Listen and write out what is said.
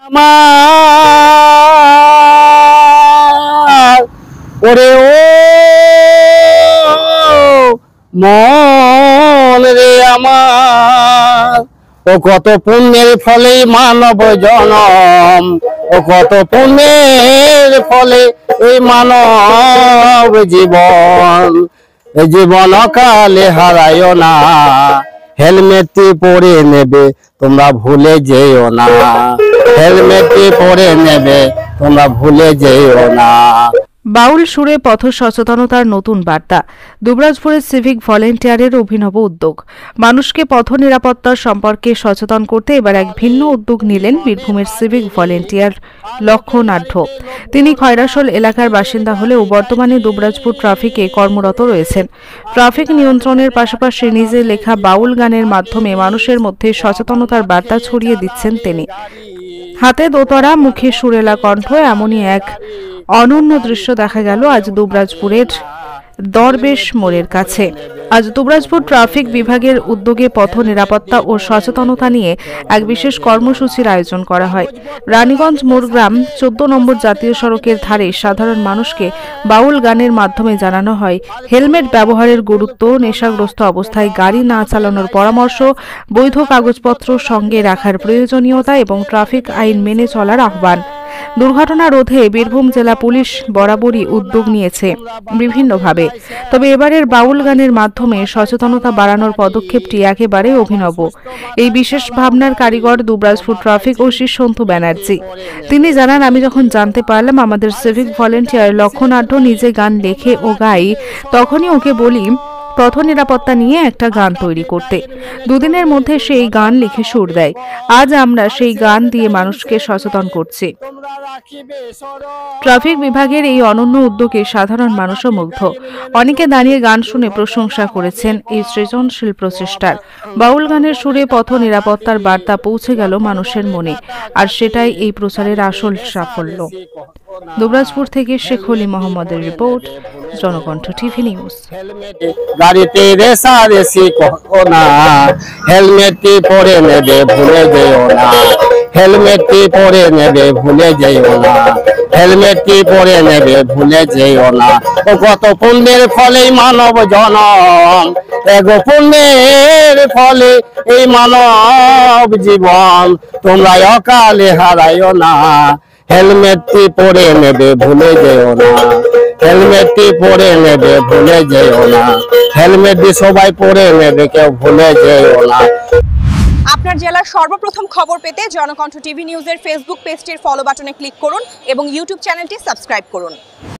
আমার ওরে ও মন রে আমার, ও কত পুণ্যের ফলে মানব জনম, ও কত পুণ্যের ফলে এই মানব জীবন, এই জীবন কালে হারাইও না, হেলমেটটি পরে নেবে তোমরা ভুলে যেও না, হেলমেটটি পরে নেবে তোমরা ভুলে যেও না। বাউল সুরে পথ সচেতনতার নতুন বার্তা। দুবরাজপুরের সিভিক ভলেন্টিয়ারের অভিনব উদ্যোগ। মানুষকে পথ নিরাপত্তার সম্পর্কে সচেতন করতে এবার এক ভিন্ন উদ্যোগ নিলেন বীরভূমের সিভিক ভলেন্টিয়ার লক্ষণ আঢ্য। তিনি খয়রাশোল এলাকার বাসিন্দা হলেও বর্তমানে দুবরাজপুর ট্রাফিকে কর্মরত রয়েছেন। ট্রাফিক নিয়ন্ত্রণের পাশাপাশি নিজে লেখা বাউল গানের মাধ্যমে মানুষের মধ্যে সচেতনতার বার্তা ছড়িয়ে দিচ্ছেন তিনি। হাতে দোতারা, মুখে সুরেলা কণ্ঠ, এমনই এক অনন্য দৃশ্য দেখা গেল আজ দুবরাজপুরের দরবেশ মোড়ের কাছে। আজ দুবরাজপুর ট্রাফিক বিভাগের উদ্যোগে পথ নিরাপত্তা ও সচেতনতা নিয়ে এক বিশেষ কর্মসূচির আয়োজন করা হয়। রানীগঞ্জ মোড়গ্রাম 14 নম্বর জাতীয় সড়কের ধারে সাধারণ মানুষকে বাউল গানের মাধ্যমে জানানো হয় হেলমেট ব্যবহারের গুরুত্ব, নেশাগ্রস্ত অবস্থায় গাড়ি না চালানোর পরামর্শ, বৈধ কাগজপত্র সঙ্গে রাখার প্রয়োজনীয়তা এবং ট্রাফিক আইন মেনে চলার আহ্বান। দুর্ঘটনা রোধে বীরভূম জেলা পুলিশ বরাবরই উদ্যোগ নিয়েছে বিভিন্নভাবে, তবে এবারের বাউল গানের মাধ্যমে সচেতনতা বাড়ানোর পদক্ষেপটি একেবারে অভিনব। এই বিশেষ ভাবনার কারিগর দুবরাজপুর ট্রাফিক ওসি সন্তু ব্যানার্জি। তিনি জানান, আমি যখন জানতে পারলাম আমাদের সিভিক ভলেন্টিয়ার লক্ষণ আঢ্য নিজে গান লেখে ও গাই, তখনই ওকে বলি পথ নিরাপত্তা নিয়ে একটা গান তৈরি করতে। দুদিনের মধ্যে সেই গান লিখে সুর দেয়। আজ আমরা সেই গান দিয়ে মানুষকে সচেতন করছি। ট্রাফিক বিভাগের এই অনন্য উদ্যোগে সাধারণ মানুষও মুগ্ধ। অনেকে দাঁড়িয়ে গান শুনে প্রশংসা করেছেন এই সৃজনশীল প্রচেষ্টার। বাউল গানের সুরে পথ নিরাপত্তার বার্তা পৌঁছে গেল মানুষের মনে, আর সেটাই এই প্রচারের আসল সাফল্য। দুবরাজপুর থেকে শেখ হলি মোহাম্মদের রিপোর্ট, জনকণ্ঠ টিভি নিউজ। গাড়িতে রেসারেসি করো না, হেলমেটটি পরে নেবে ভুলে যেও না, হেলমেটটি পরে নেবে ভুলে যেও না, হেলমেটটি পরে নেবে ভুলে যেও না, ও কত পুণ্যের ফলে মানব জনম, এগো পুণ্যের ফলে এই মানব জীবন, তোমরা অকালে হারাইও না, হেলমেটটি পরে নেবে ভুলে যেও না, হেলমেটটি পরে নেবে ভুলে যেও না, হেলমেটটি সবাই পরে নেবে, কেউ ভুলে যেও না। আপনার জেলার সর্বপ্রথম খবর পেতে জনকণ্ঠ টিভি নিউজের ফেসবুক পেজটির ফলো বাটনে ক্লিক করুন এবং ইউটিউব চ্যানেলটি সাবস্ক্রাইব করুন।